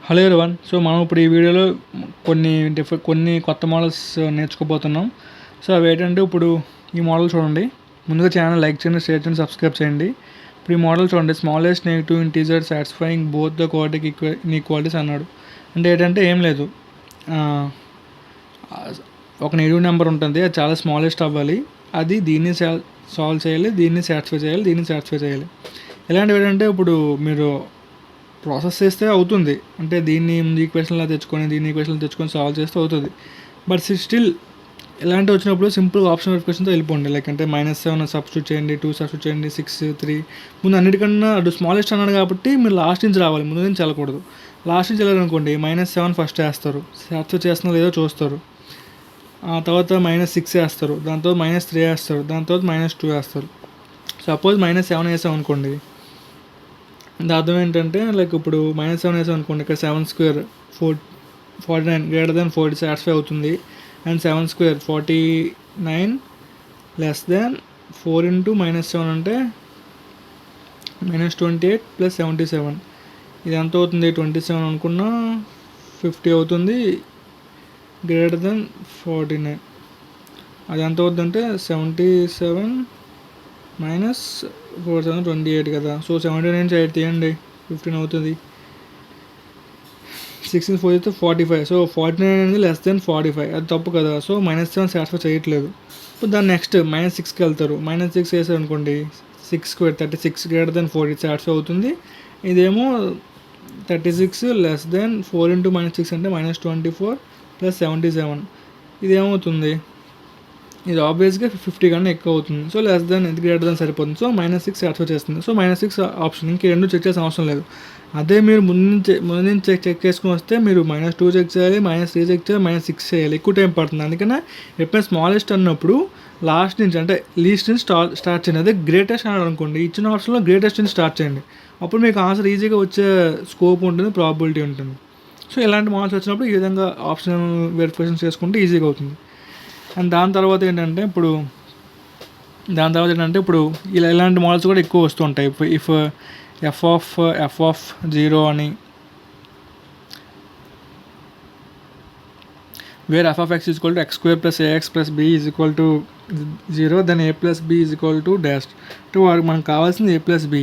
Hello everyone. So మనం ఇప్పుడు ఈ వీడియోలో కొన్ని కొత్త మోడల్స్ నేర్చుకోబోతున్నాం. సో అవి ఏంటంటే, ఇప్పుడు ఈ మోడల్ చూడండి. ముందుగా ఛానల్ లైక్ చేయండి, షేర్ చేయండి, సబ్స్క్రైబ్ చేయండి. ఇప్పుడు ఈ మోడల్ చూడండి. Smallest negative integer satisfying both the quadratic equalities అన్నాడు. అంటే ఏంటంటే ఏం లేదు, ఒక నెగిటివ్ నెంబర్ ఉంటుంది, అది చాలా స్మాలెస్ట్ అవ్వాలి, అది దీన్ని సాల్వ్ చేయాలి, దీన్ని సాటిస్ఫై చేయాలి, దీన్ని సాటిస్ఫై చేయాలి. ఇలాంటివి ఏంటంటే ఇప్పుడు మీరు ప్రాసెస్ చేస్తే అవుతుంది. అంటే దీన్ని ఈక్వేషన్లో తెచ్చుకొని దీన్ని ఈక్వేషన్లో తెచ్చుకొని సాల్వ్ చేస్తే అవుతుంది. బట్ స్టిల్ ఇలాంటివి వచ్చినప్పుడు సింపుల్ ఆప్షన్ వెరిఫికేషన్తో వెళ్ళిపోండి. లైక్ అంటే -7 సబ్స్టిట్యూట్ చేయండి, 2 సబ్స్టిట్యూట్ చేయండి, 6, 3. ముందు అన్నిటికన్నా అటు స్మాలెస్ట్ అన్నాడు కాబట్టి మీరు లాస్ట్ నుంచి రావాలి, ముందు నుంచి వెళ్ళకూడదు. లాస్ట్ నుంచి వెళ్ళాలనుకోండి, -7 ఫస్ట్ వేస్తారు, సాటిస్ఫై చేస్తున్నా లేదో చూస్తారు. ఆ తర్వాత -6 వేస్తారు, దాని తర్వాత -3 వేస్తారు, దాని తర్వాత -2 వేస్తారు. సపోజ్ -7 వేసాం అనుకోండి, దాని అర్థం ఏంటంటే, లైక్ ఇప్పుడు -7 వేసాం అనుకోండి, ఇక్కడ 7² 49 గ్రేటర్ దాన్ 40 సాటిస్ఫై అవుతుంది. అండ్ 7² 49 లెస్ దాన్ 4 ఇంటూ -7 అంటే -28 + 77. ఇది ఎంత అవుతుంది? 27 అనుకున్నా 50 అవుతుంది. గ్రేటర్ దాన్ 49 అది ఎంత అవుతుంది అంటే 77 - 4/7 28 కదా. సో 79 నుంచి 8 తీయండి, 15 అవుతుంది. 16 4 అయితే 45. సో 49 అనేది లెస్ దెన్ 45, అది తప్పు కదా. సో -7 సాటిస్ఫై చేయట్లేదు. ఇప్పుడు దాని నెక్స్ట్ -6కి వెళ్తారు. -6 వేసారు అనుకోండి, 6² 36 గ్రేటర్ దెన్ 4 ఇది సాటిస్ఫై అవుతుంది. ఇదేమో 36 లెస్ దెన్ 4 ఇంటూ -6 అంటే -24 + 77. ఇదేమవుతుంది? ఇది ఆబ్వియస్గా 50 కన్నా ఎక్కువ అవుతుంది. సో లెస్ దాన్ ఇది గ్రేటర్ దాన్ సరిపోతుంది. సో -6 సాటిస్ఫై చేస్తుంది. సో -6 ఆప్షన్, ఇంక రెండు చెక్ చేసిన అవసరం లేదు. అదే మీరు ముందు నుంచి చెక్ చేసుకుని వస్తే మీరు -2 చెక్ చేయాలి, -3 చెక్ చేయాలి, -6 చేయాలి, ఎక్కువ టైం పడుతుంది. అందుకనే ఎప్పుడైనా స్మాలెస్ట్ అన్నప్పుడు లాస్ట్ నుంచి అంటే లీస్ట్ నుంచి స్టార్ట్ చేయండి. అదే గ్రేటెస్ట్ అన్నాడు అనుకోండి, ఇచ్చిన ఆప్షన్లో గ్రేటెస్ట్ నుంచి స్టార్ట్ చేయండి. అప్పుడు మీకు ఆన్సర్ ఈజీగా వచ్చే స్కోప్ ఉంటుంది, ప్రాబిలిటీ ఉంటుంది. సో ఇలాంటి మోడల్స్ వచ్చినప్పుడు ఈ విధంగా ఆప్షన్ వెరిఫికేషన్ చేసుకుంటే ఈజీగా అవుతుంది. అండ్ దాని తర్వాత ఏంటంటే ఇప్పుడు ఇలాంటి మోడల్స్ కూడా ఎక్కువ వస్తూ ఉంటాయి. ఇఫ్ f(0) అని, where f(x) = x² + ax + b = 0, then a + b = dash. అంటే మనకు కావాల్సింది a + b.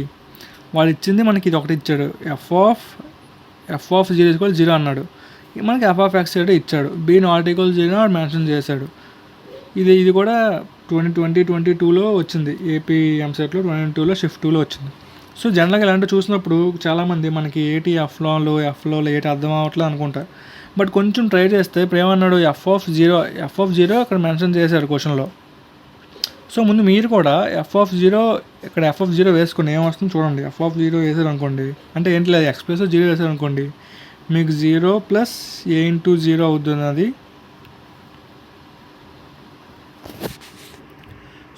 వాడు ఇచ్చింది మనకి ఇది ఒకటి ఇచ్చాడు, f(0) = 0 అన్నాడు. మనకి f(x) ఇచ్చాడు, b ≠ 0 అని మెన్షన్ చేశాడు. ఇది కూడా 2022లో వచ్చింది, ఏపీ ఎంసెట్లో 2022లో షిఫ్ట్ 2లో వచ్చింది. సో జనరల్గా ఇలాంటివి చూసినప్పుడు చాలామంది మనకి ఎఫ్లో ఏటి అర్థం అవ్వట్లేదు అనుకుంటారు. బట్ కొంచెం ట్రై చేస్తే ఇప్పుడు ఏమన్నాడు, f(0) అక్కడ మెన్షన్ చేశాడు క్వశ్చన్లో. సో ముందు మీరు కూడా ఇక్కడ f(0) వేసుకుని ఏమొస్తుంది చూడండి. f(0) వేసారు అనుకోండి, అంటే ఏంటి లేదు, x + 0 వేసారు అనుకోండి, మీకు 0 + a × 0 అవుతుంది. అది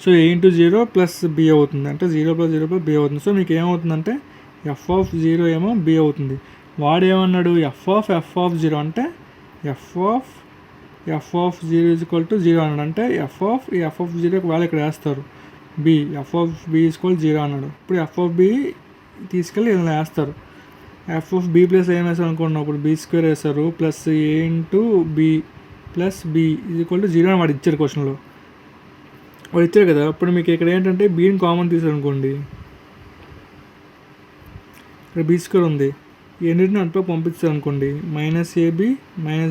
సో a × 0 + b అవుతుంది, అంటే 0 + 0 + b అవుతుంది. సో మీకు ఏమవుతుందంటే f(0) ఏమో b అవుతుంది. వాడు ఏమన్నాడు, f(0) అంటే f(0) = 0 అన్నాడు. అంటే f(0) వాళ్ళు ఇక్కడ వేస్తారు, f(b) = 0 అన్నాడు. ఇప్పుడు f(b) తీసుకెళ్ళి ఇలా వేస్తారు. f(b) ప్లస్ ఏం వేస్తారు అనుకున్నాం, ఇప్పుడు b² వేస్తారు ప్లస్ a × b + b = 0 అని వాడు ఇచ్చారు క్వశ్చన్లో. వాడు ఇచ్చారు కదా. ఇప్పుడు మీకు ఇక్కడ ఏంటంటే బీని కామన్ తీసారనుకోండి, ఇక్కడ b² ఉంది, ఎన్నిటిని అటుపై పంపించారు అనుకోండి, -ab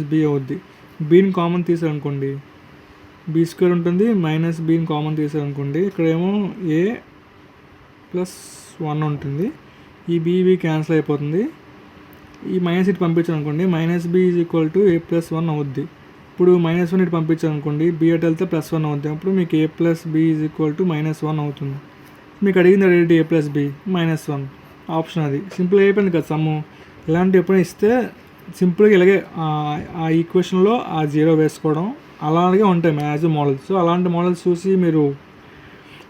- b అవుద్ది. బీని కామన్ తీసారనుకోండి, b² ఉంటుంది, -bని కామన్ తీసారనుకోండి, ఇక్కడేమో a + 1 ఉంటుంది. ఈ b క్యాన్సిల్ అయిపోతుంది. ఈ -, ఇటు పంపించారు అనుకోండి, -b = a + 1 అవుద్ది. ఇప్పుడు -1 ఇటు పంపించారు అనుకోండి, b అటు వెళ్తే +1 అవుతుంది. అప్పుడు మీకు a + b = -1 అవుతుంది. మీకు అడిగింది a + b -1 ఆప్షన్, అది సింపుల్ అయిపోయింది కదా సమ్ము. ఇలాంటివి ఎప్పుడైనా ఇస్తే సింపుల్గా ఇలాగే ఆ ఈక్వేషన్లో ఆ 0 వేసుకోవడం, అలాగే ఉంటాయి మ్యాక్సిమం మోడల్స్. సో అలాంటి మోడల్స్ చూసి మీరు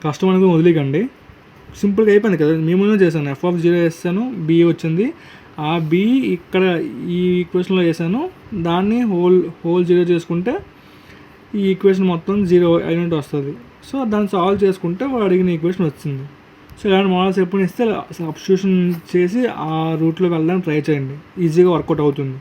కష్టం అనేది వదిలేకండి. సింపుల్గా అయిపోయింది కదా. మీ ముందు చేశాను, f(0) వేసాను, b వచ్చింది. ఆ b ఇక్కడ ఈ ఈక్వేషన్లో వేసాను, దాన్ని హోల్ 0 చేసుకుంటే ఈ ఈక్వేషన్ మొత్తం 0 అయినట్టు వస్తుంది. సో దాన్ని సాల్వ్ చేసుకుంటే వాడు అడిగిన ఈక్వేషన్ వచ్చింది. సో ఇలాంటి మోడల్స్ ఎప్పుడు ఇస్తే సబ్స్టిట్యూషన్ చేసి ఆ రూట్లో వెళ్ళడానికి ట్రై చేయండి, ఈజీగా వర్కౌట్ అవుతుంది.